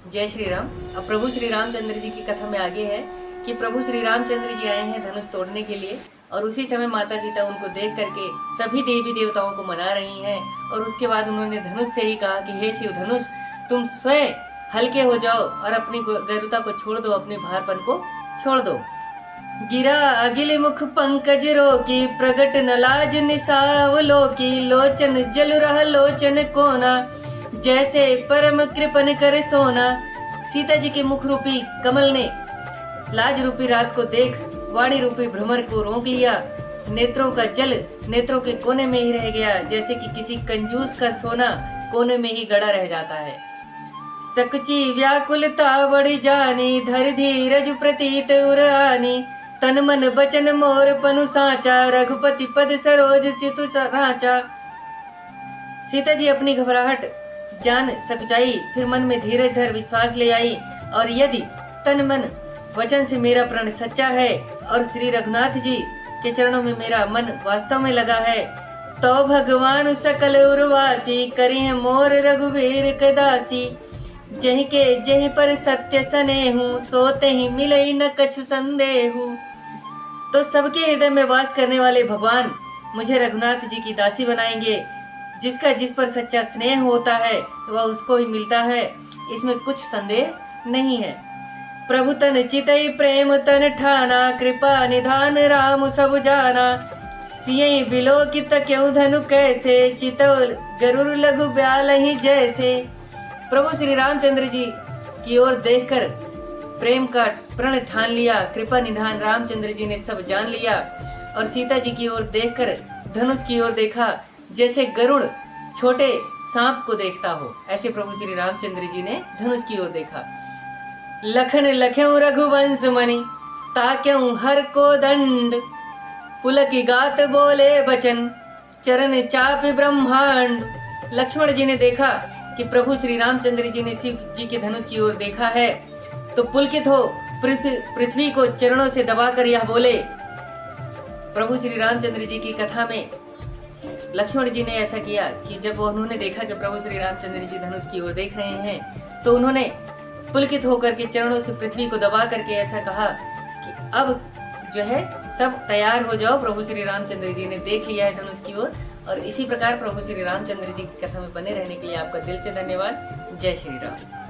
जय श्री राम। अब प्रभु श्री रामचंद्र जी की कथा में आगे है कि प्रभु श्री रामचंद्र जी आए हैं धनुष तोड़ने के लिए, और उसी समय माता सीता उनको देख करके सभी देवी देवताओं को मना रही हैं। और उसके बाद उन्होंने धनुष से ही कहा कि हे शिव धनुष, तुम स्वयं हल्के हो जाओ और अपनी गरुता को छोड़ दो, अपने भारपन को छोड़ दो। गिरा अगिल मुख पंकज रोकी, प्रगट न लाज निसाव लोकी, लोचन जल रह लोचन कोना, जैसे परम कृपन कर सोना। सीता जी के मुख रूपी कमल ने लाज रूपी रात को देख वाणी रूपी भ्रमर को रोक लिया। नेत्रों का जल नेत्रों के कोने में ही रह गया, जैसे कि किसी कंजूस का सोना कोने में ही गड़ा रह जाता है। सकची व्याकुलता बड़ी जानी, धर धीरज प्रतीत उरानी, तन मन बचन मोर पनु साचा, रघुपति पद सरोज चितु राचा। सीता जी अपनी घबराहट जान सकुचाई, फिर मन में धीरज धर विश्वास ले आई, और यदि तन मन वचन से मेरा प्रण सच्चा है और श्री रघुनाथ जी के चरणों में मेरा मन वास्तव में लगा है, तो भगवान सकल उर्वासी, करी मोर रघुवीर कदासी। जहि के जहि पर सत्य सनेहु, सोते ही मिले न कछु संदेहु। तो सबके हृदय में वास करने वाले भगवान मुझे रघुनाथ जी की दासी बनाएंगे। जिसका जिस पर सच्चा स्नेह होता है वह उसको ही मिलता है, इसमें कुछ संदेह नहीं है। प्रभु तन चितई प्रेम तन ठाना, कृपा निधान राम सब जाना। सियई बिलोकित क्यों धनु कैसे, चितौल गरुड़ लघु ब्याल ही जैसे। प्रभु श्री रामचंद्र जी की ओर देखकर प्रेम का प्रण ठान लिया। कृपा निधान रामचंद्र जी ने सब जान लिया, और सीता जी की ओर देखकर धनुष की ओर देखा, जैसे गरुड़ छोटे सांप को देखता हो, ऐसे प्रभु श्री रामचंद्र जी ने धनुष की ओर देखा। लखन लख्यों रघुवंश मणि, ताक्यों हर को दंड, पुलकी गात बोले बचन, चरण चापि ब्रह्मांड। लक्ष्मण जी ने देखा कि प्रभु श्री रामचंद्र जी ने शिव जी के धनुष की ओर देखा है, तो पुलकित हो पृथ्वी को चरणों से दबाकर यह बोले। प्रभु श्री रामचंद्र जी की कथा में लक्ष्मण जी ने ऐसा किया कि जब उन्होंने देखा कि प्रभु श्री रामचंद्र जी धनुष की ओर देख रहे हैं, तो उन्होंने पुलकित होकर के चरणों से पृथ्वी को दबा करके ऐसा कहा कि अब जो है सब तैयार हो जाओ, प्रभु श्री रामचंद्र जी ने देख लिया है धनुष की ओर। और इसी प्रकार प्रभु श्री रामचंद्र जी की कथा में बने रहने के लिए आपका दिल से धन्यवाद। जय श्री राम।